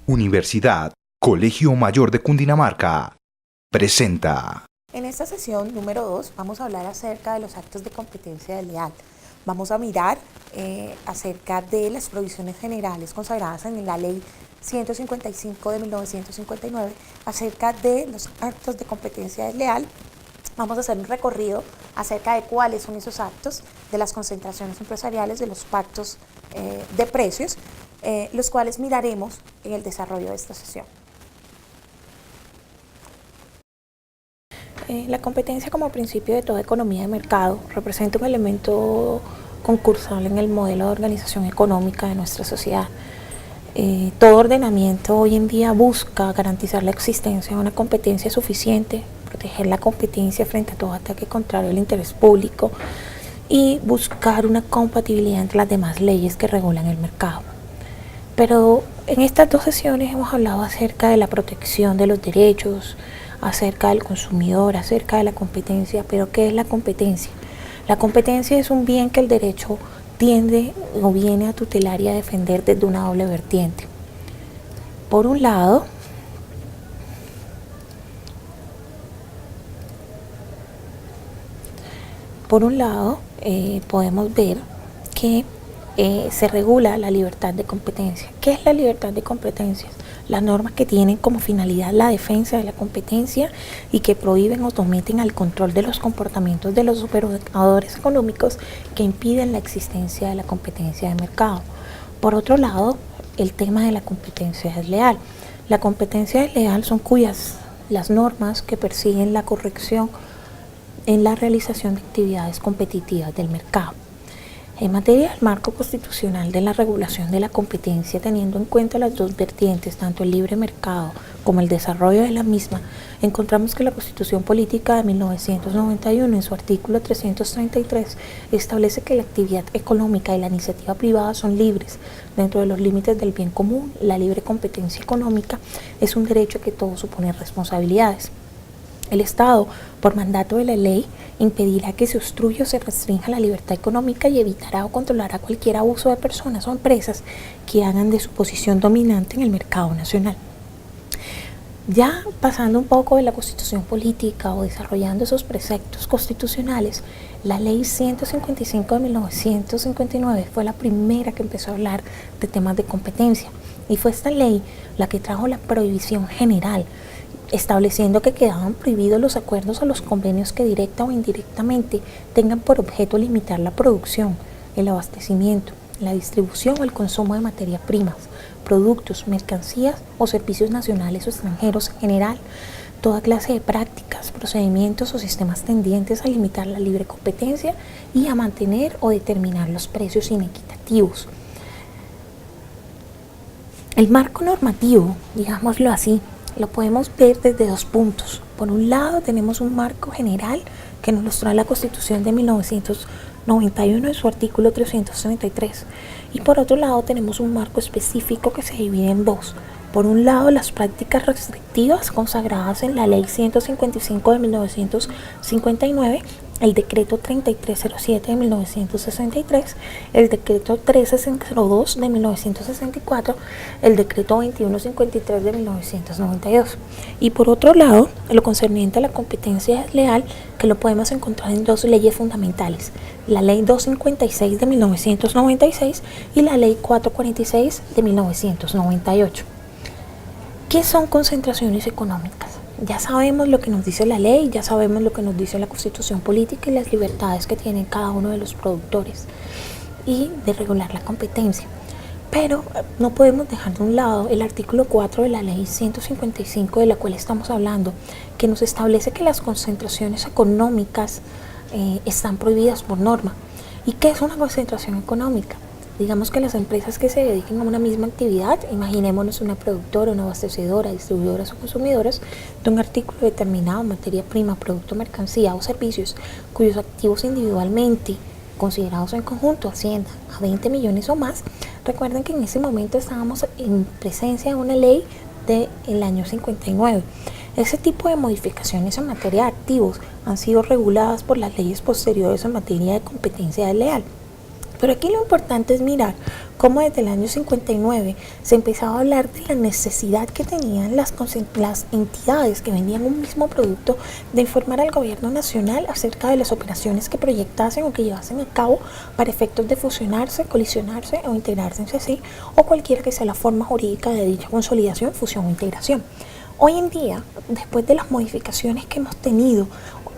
Universidad Colegio Mayor de Cundinamarca presenta. En esta sesión número 2 vamos a hablar acerca de los actos de competencia desleal. Vamos a mirar acerca de las provisiones generales consagradas en la Ley 155 de 1959 acerca de los actos de competencia desleal. Vamos a hacer un recorrido acerca de cuáles son esos actos, de las concentraciones empresariales, de los pactos de precios, los cuales miraremos en el desarrollo de esta sesión. La competencia como principio de toda economía de mercado representa un elemento concursal en el modelo de organización económica de nuestra sociedad. Todo ordenamiento hoy en día busca garantizar la existencia de una competencia suficiente, proteger la competencia frente a todo ataque contrario al interés público y buscar una compatibilidad entre las demás leyes que regulan el mercado. Pero en estas dos sesiones hemos hablado acerca de la protección de los derechos, acerca del consumidor, acerca de la competencia. Pero ¿qué es la competencia? La competencia es un bien que el derecho tiende o viene a tutelar y a defender desde una doble vertiente. Por un lado, podemos ver que se regula la libertad de competencia. ¿Qué es la libertad de competencia? Las normas que tienen como finalidad la defensa de la competencia y que prohíben o someten al control de los comportamientos de los operadores económicos que impiden la existencia de la competencia de mercado. Por otro lado, el tema de la competencia desleal. La competencia desleal son las normas que persiguen la corrección en la realización de actividades competitivas del mercado. En materia del marco constitucional de la regulación de la competencia, teniendo en cuenta las dos vertientes, tanto el libre mercado como el desarrollo de la misma, encontramos que la Constitución Política de 1991, en su artículo 333, establece que la actividad económica y la iniciativa privada son libres. Dentro de los límites del bien común, la libre competencia económica es un derecho que todo supone responsabilidades. El Estado, por mandato de la ley, impedirá que se obstruya o se restrinja la libertad económica y evitará o controlará cualquier abuso de personas o empresas que hagan de su posición dominante en el mercado nacional. Ya pasando un poco de la Constitución Política o desarrollando esos preceptos constitucionales, la Ley 155 de 1959 fue la primera que empezó a hablar de temas de competencia, y fue esta ley la que trajo la prohibición general, estableciendo que quedaban prohibidos los acuerdos o los convenios que directa o indirectamente tengan por objeto limitar la producción, el abastecimiento, la distribución o el consumo de materias primas, productos, mercancías o servicios nacionales o extranjeros en general, toda clase de prácticas, procedimientos o sistemas tendientes a limitar la libre competencia y a mantener o determinar los precios inequitativos. El marco normativo, digámoslo así, lo podemos ver desde dos puntos. Por un lado, tenemos un marco general que nos trae la Constitución de 1991 en su artículo 333. Y por otro lado, tenemos un marco específico que se divide en dos. Por un lado, las prácticas restrictivas consagradas en la Ley 155 de 1959, el Decreto 3307 de 1963, el Decreto 1302 de 1964, el Decreto 2153 de 1992. Y por otro lado, lo concerniente a la competencia desleal, que lo podemos encontrar en dos leyes fundamentales, la Ley 256 de 1996 y la Ley 446 de 1998. ¿Qué son concentraciones económicas? Ya sabemos lo que nos dice la ley, ya sabemos lo que nos dice la Constitución Política y las libertades que tienen cada uno de los productores y de regular la competencia. Pero no podemos dejar de un lado el artículo 4 de la Ley 155 de la cual estamos hablando, que nos establece que las concentraciones económicas están prohibidas por norma. ¿Y qué es una concentración económica? Digamos que las empresas que se dediquen a una misma actividad, imaginémonos una productora, una abastecedora, distribuidoras o consumidoras de un artículo determinado, materia prima, producto, mercancía o servicios, cuyos activos individualmente considerados en conjunto asciendan a 20 millones o más. Recuerden que en ese momento estábamos en presencia de una ley del año 59. Ese tipo de modificaciones en materia de activos han sido reguladas por las leyes posteriores en materia de competencia desleal. Pero aquí lo importante es mirar cómo desde el año 59 se empezaba a hablar de la necesidad que tenían las entidades que vendían un mismo producto de informar al gobierno nacional acerca de las operaciones que proyectasen o que llevasen a cabo para efectos de fusionarse, colisionarse o integrarse entre sí, o cualquiera que sea la forma jurídica de dicha consolidación, fusión o integración. Hoy en día, después de las modificaciones que hemos tenido,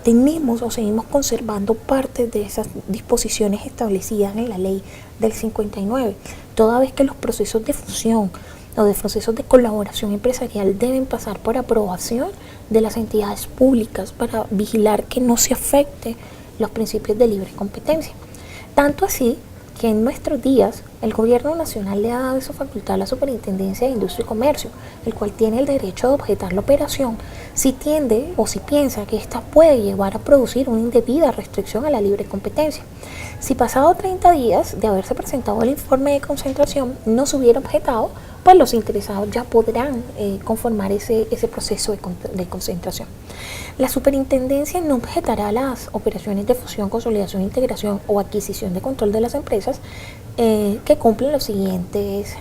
tenemos o seguimos conservando parte de esas disposiciones establecidas en la ley del 59, toda vez que los procesos de fusión o de procesos de colaboración empresarial deben pasar por aprobación de las entidades públicas para vigilar que no se afecte los principios de libre competencia. Tanto así que en nuestros días el gobierno nacional le ha dado esa facultad a la Superintendencia de Industria y Comercio, el cual tiene el derecho de objetar la operación si tiende o si piensa que ésta puede llevar a producir una indebida restricción a la libre competencia. Si pasado 30 días de haberse presentado el informe de concentración no se hubiera objetado, pues los interesados ya podrán conformar ese proceso de concentración. La superintendencia no objetará las operaciones de fusión, consolidación, integración o adquisición de control de las empresas que cumplen los siguientes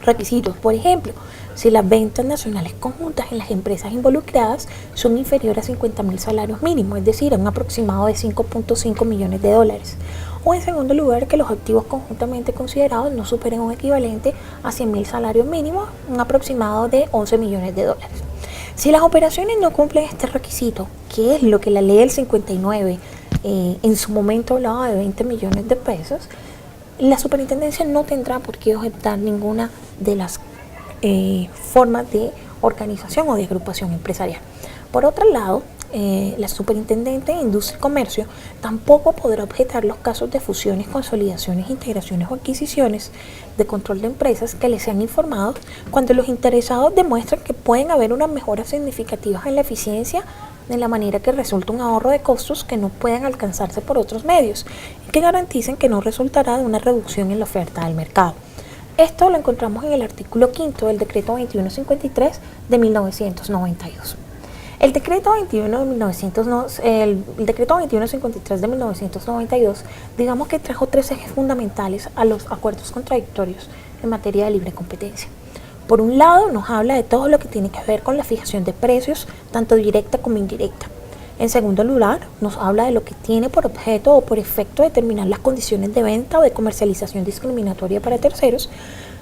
requisitos. Por ejemplo, si las ventas nacionales conjuntas en las empresas involucradas son inferiores a 50.000 salarios mínimos, es decir, a un aproximado de 5.5 millones de dólares. O en segundo lugar, que los activos conjuntamente considerados no superen un equivalente a 100.000 salarios mínimos, un aproximado de 11 millones de dólares. Si las operaciones no cumplen este requisito, que es lo que la ley del 59 en su momento hablaba de 20 millones de pesos, la superintendencia no tendrá por qué objetar ninguna de las formas de organización o de agrupación empresarial. Por otro lado, la Superintendente de Industria y Comercio tampoco podrá objetar los casos de fusiones, consolidaciones, integraciones o adquisiciones de control de empresas que les sean informados cuando los interesados demuestran que pueden haber unas mejoras significativas en la eficiencia de la manera que resulta un ahorro de costos que no pueden alcanzarse por otros medios y que garanticen que no resultará de una reducción en la oferta del mercado. Esto lo encontramos en el artículo 5 del decreto 2153 de 1992. El decreto 2153 de 1992, digamos que trajo tres ejes fundamentales a los acuerdos contradictorios en materia de libre competencia. Por un lado, nos habla de todo lo que tiene que ver con la fijación de precios, tanto directa como indirecta. En segundo lugar, nos habla de lo que tiene por objeto o por efecto determinar las condiciones de venta o de comercialización discriminatoria para terceros.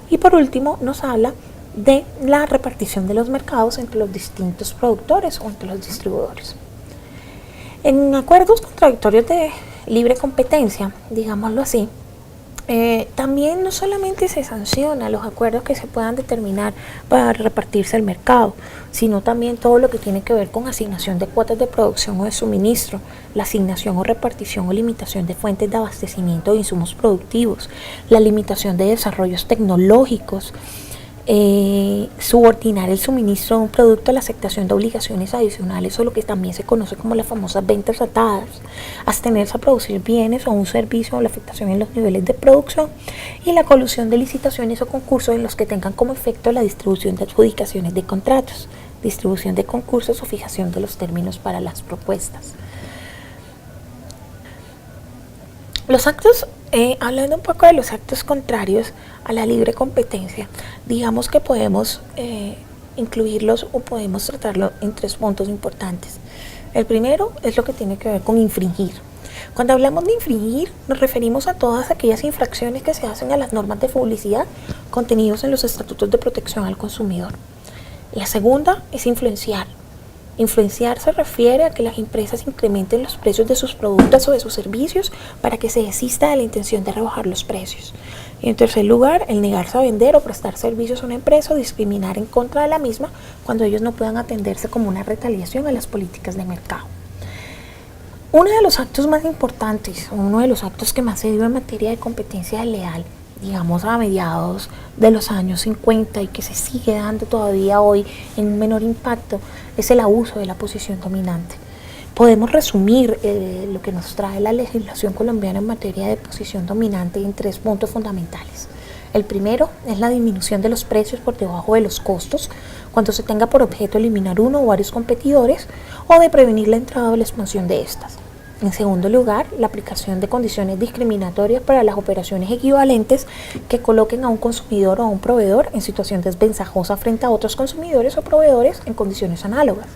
Y por último, nos habla de la repartición de los mercados entre los distintos productores o entre los distribuidores. En acuerdos contradictorios de libre competencia, digámoslo así, también no solamente se sanciona los acuerdos que se puedan determinar para repartirse el mercado, sino también todo lo que tiene que ver con asignación de cuotas de producción o de suministro, la asignación o repartición o limitación de fuentes de abastecimiento de insumos productivos, la limitación de desarrollos tecnológicos, subordinar el suministro de un producto a la aceptación de obligaciones adicionales o lo que también se conoce como las famosas ventas atadas, abstenerse a producir bienes o un servicio o la afectación en los niveles de producción y la colusión de licitaciones o concursos en los que tengan como efecto la distribución de adjudicaciones de contratos, distribución de concursos o fijación de los términos para las propuestas. Los actos, hablando un poco de los actos contrarios a la libre competencia, digamos que podemos incluirlos o podemos tratarlo en tres puntos importantes. El primero es lo que tiene que ver con infringir. Cuando hablamos de infringir, nos referimos a todas aquellas infracciones que se hacen a las normas de publicidad contenidos en los estatutos de protección al consumidor. La segunda es influenciar. Influenciar se refiere a que las empresas incrementen los precios de sus productos o de sus servicios para que se desista de la intención de rebajar los precios. Y en tercer lugar, el negarse a vender o prestar servicios a una empresa o discriminar en contra de la misma cuando ellos no puedan atenderse como una retaliación a las políticas de mercado. Uno de los actos más importantes, uno de los actos que más se dio en materia de competencia desleal, digamos a mediados de los años 50 y que se sigue dando todavía hoy en un menor impacto, es el abuso de la posición dominante. Podemos resumir lo que nos trae la legislación colombiana en materia de posición dominante en tres puntos fundamentales. El primero es la disminución de los precios por debajo de los costos, cuando se tenga por objeto eliminar uno o varios competidores o de prevenir la entrada o la expansión de estas. En segundo lugar, la aplicación de condiciones discriminatorias para las operaciones equivalentes que coloquen a un consumidor o a un proveedor en situación desventajosa frente a otros consumidores o proveedores en condiciones análogas.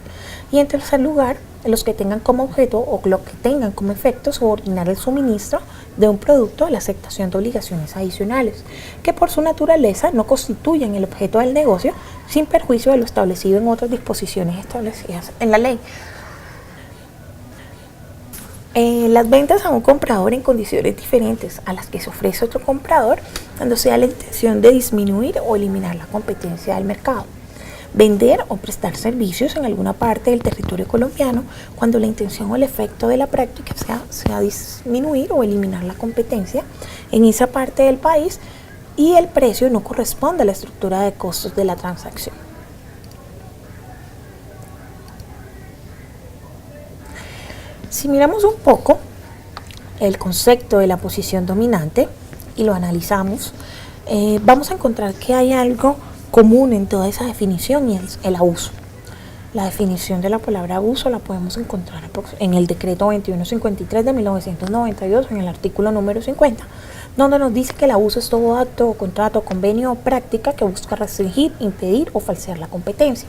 Y en tercer lugar, los que tengan como objeto o lo que tengan como efecto subordinar el suministro de un producto a la aceptación de obligaciones adicionales, que por su naturaleza no constituyen el objeto del negocio sin perjuicio de lo establecido en otras disposiciones establecidas en la ley. Las ventas a un comprador en condiciones diferentes a las que se ofrece otro comprador cuando sea la intención de disminuir o eliminar la competencia del mercado. Vender o prestar servicios en alguna parte del territorio colombiano cuando la intención o el efecto de la práctica sea disminuir o eliminar la competencia en esa parte del país y el precio no corresponde a la estructura de costos de la transacción. Si miramos un poco el concepto de la posición dominante y lo analizamos, vamos a encontrar que hay algo común en toda esa definición y es el abuso. La definición de la palabra abuso la podemos encontrar en el decreto 2153 de 1992, en el artículo número 50, donde nos dice que el abuso es todo acto o contrato, convenio o práctica que busca restringir, impedir o falsear la competencia.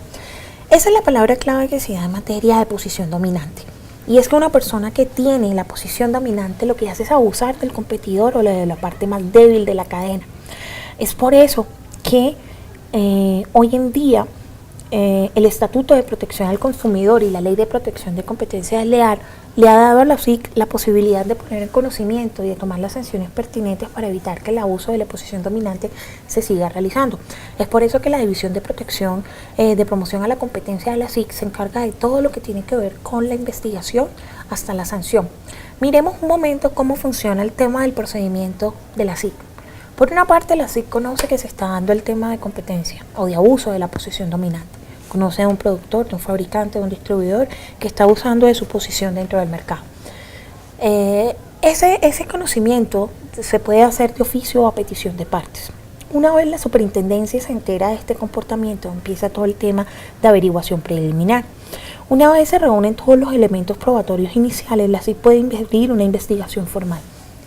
Esa es la palabra clave que se da en materia de posición dominante. Y es que una persona que tiene la posición dominante lo que hace es abusar del competidor o de la parte más débil de la cadena. Es por eso que hoy en día el Estatuto de Protección al Consumidor y la Ley de Protección de Competencia Desleal le ha dado a la SIC la posibilidad de poner en conocimiento y de tomar las sanciones pertinentes para evitar que el abuso de la posición dominante se siga realizando. Es por eso que la División de Protección de Promoción a la Competencia de la SIC se encarga de todo lo que tiene que ver con la investigación hasta la sanción. Miremos un momento cómo funciona el tema del procedimiento de la SIC. Por una parte, la SIC conoce que se está dando el tema de competencia o de abuso de la posición dominante. Conoce a un productor, de un fabricante, de un distribuidor que está abusando de su posición dentro del mercado. Ese conocimiento se puede hacer de oficio o a petición de partes. Una vez la superintendencia se entera de este comportamiento, empieza todo el tema de averiguación preliminar. Una vez se reúnen todos los elementos probatorios iniciales, la SIC puede abrir una investigación formal.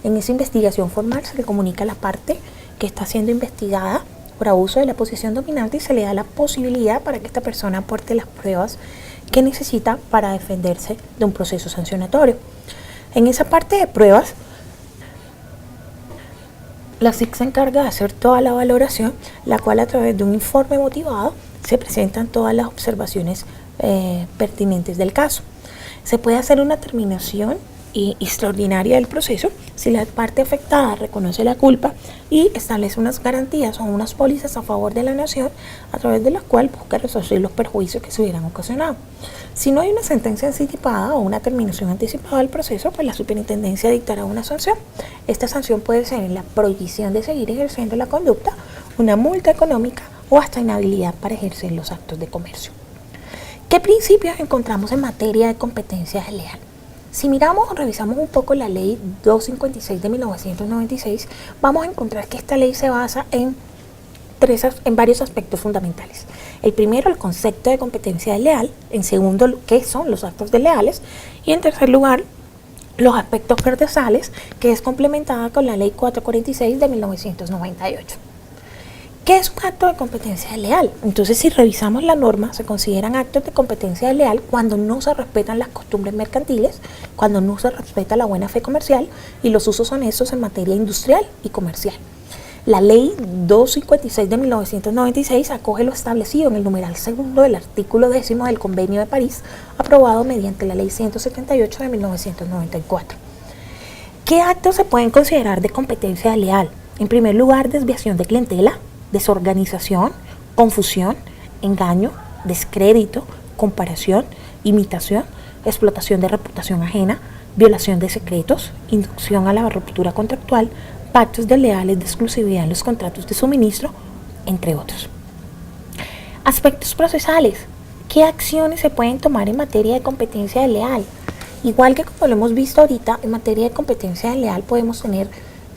En esa investigación formal se le comunica a la parte que está siendo investigada por abuso de la posición dominante y se le da la posibilidad para que esta persona aporte las pruebas que necesita para defenderse de un proceso sancionatorio. En esa parte de pruebas, la SIC se encarga de hacer toda la valoración, la cual a través de un informe motivado se presentan todas las observaciones pertinentes del caso. Se puede hacer una terminación extraordinaria del proceso si la parte afectada reconoce la culpa y establece unas garantías o unas pólizas a favor de la nación a través de las cuales busca resarcir los perjuicios que se hubieran ocasionado. Si no hay una sentencia anticipada o una terminación anticipada del proceso, pues la superintendencia dictará una sanción. Esta sanción puede ser en la prohibición de seguir ejerciendo la conducta, una multa económica o hasta inhabilidad para ejercer los actos de comercio. ¿Qué principios encontramos en materia de competencia desleal? Si miramos o revisamos un poco la ley 256 de 1996, vamos a encontrar que esta ley se basa en varios aspectos fundamentales. El primero, el concepto de competencia desleal. En segundo, qué son los actos desleales. Y en tercer lugar, los aspectos procesales, que es complementada con la ley 446 de 1998. ¿Qué es un acto de competencia desleal? Entonces, si revisamos la norma, se consideran actos de competencia desleal cuando no se respetan las costumbres mercantiles, cuando no se respeta la buena fe comercial y los usos honestos en materia industrial y comercial. La ley 256 de 1996 acoge lo establecido en el numeral segundo del artículo 10 del Convenio de París, aprobado mediante la ley 178 de 1994. ¿Qué actos se pueden considerar de competencia desleal? En primer lugar, desviación de clientela, desorganización, confusión, engaño, descrédito, comparación, imitación, explotación de reputación ajena, violación de secretos, inducción a la ruptura contractual, pactos desleales de exclusividad en los contratos de suministro, entre otros. Aspectos procesales. ¿Qué acciones se pueden tomar en materia de competencia desleal? Igual que como lo hemos visto ahorita, en materia de competencia desleal podemos tener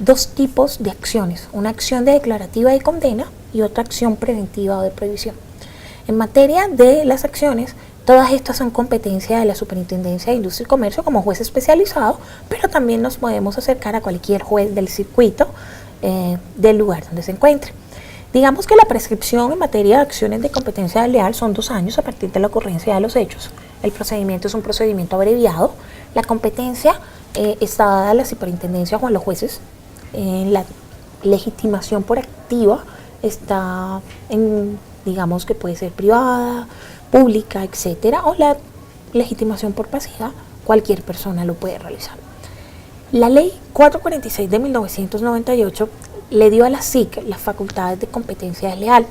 dos tipos de acciones, una acción de declarativa de condena y otra acción preventiva o de prohibición. En materia de las acciones, Todas estas son competencias de la Superintendencia de Industria y Comercio como juez especializado, pero también nos podemos acercar a cualquier juez del circuito del lugar donde se encuentre. Digamos que la prescripción en materia de acciones de competencia desleal son 2 años a partir de la ocurrencia de los hechos. El procedimiento es un procedimiento abreviado. La competencia está dada a la superintendencia o a los jueces. La legitimación por activa está en, digamos que puede ser privada, pública, etcétera, o la legitimación por pasiva, cualquier persona lo puede realizar. La ley 446 de 1998 le dio a la SIC las facultades de competencia desleal,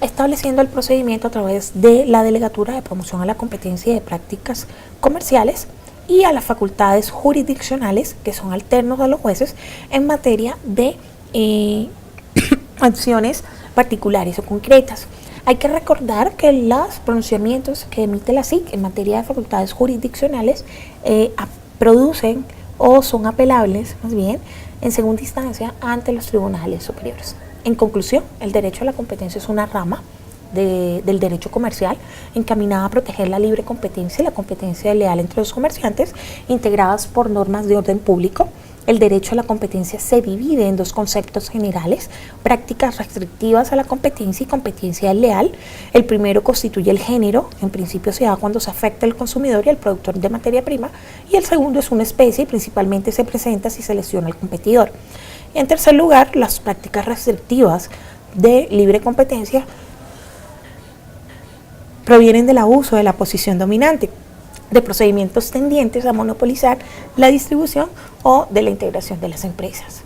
estableciendo el procedimiento a través de la Delegatura de Promoción a la Competencia y de Prácticas Comerciales y a las facultades jurisdiccionales que son alternos a los jueces en materia de acciones particulares o concretas. Hay que recordar que los pronunciamientos que emite la SIC en materia de facultades jurisdiccionales producen o son apelables, más bien, en segunda instancia ante los tribunales superiores. En conclusión, el derecho a la competencia es una rama del derecho comercial encaminada a proteger la libre competencia y la competencia desleal entre los comerciantes, integradas por normas de orden público. El derecho a la competencia se divide en 2 conceptos generales: prácticas restrictivas a la competencia y competencia desleal. El primero constituye el género, en principio se da cuando se afecta al consumidor y al productor de materia prima, y el segundo es una especie y principalmente se presenta si se lesiona al competidor. Y en tercer lugar, las prácticas restrictivas de libre competencia provienen del abuso de la posición dominante, de procedimientos tendientes a monopolizar la distribución o de la integración de las empresas.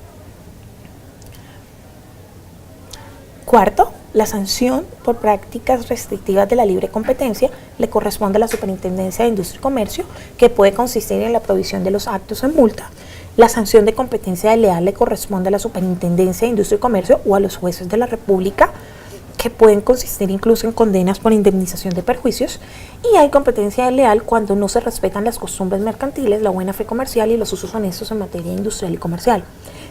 Cuarto, la sanción por prácticas restrictivas de la libre competencia le corresponde a la Superintendencia de Industria y Comercio, que puede consistir en la provisión de los actos en multa. La sanción de competencia desleal le corresponde a la Superintendencia de Industria y Comercio o a los jueces de la República, que pueden consistir incluso en condenas por indemnización de perjuicios, y hay competencia desleal cuando no se respetan las costumbres mercantiles, la buena fe comercial y los usos honestos en materia industrial y comercial.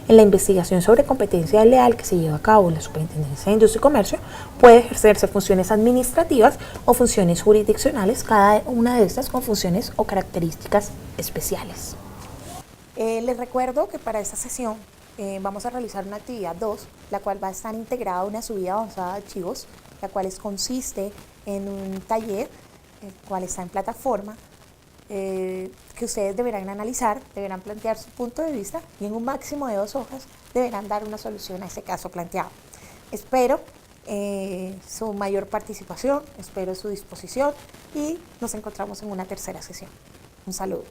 En la investigación sobre competencia desleal que se lleva a cabo en la Superintendencia de Industria y Comercio puede ejercerse funciones administrativas o funciones jurisdiccionales, cada una de estas con funciones o características especiales. Les recuerdo que para esta sesión vamos a realizar una actividad 2, la cual va a estar integrada a una subida avanzada de archivos, la cual consiste en un taller, el cual está en plataforma, que ustedes deberán analizar, deberán plantear su punto de vista y en un máximo de 2 hojas deberán dar una solución a ese caso planteado. Espero su mayor participación, espero su disposición y nos encontramos en una tercera sesión. Un saludo.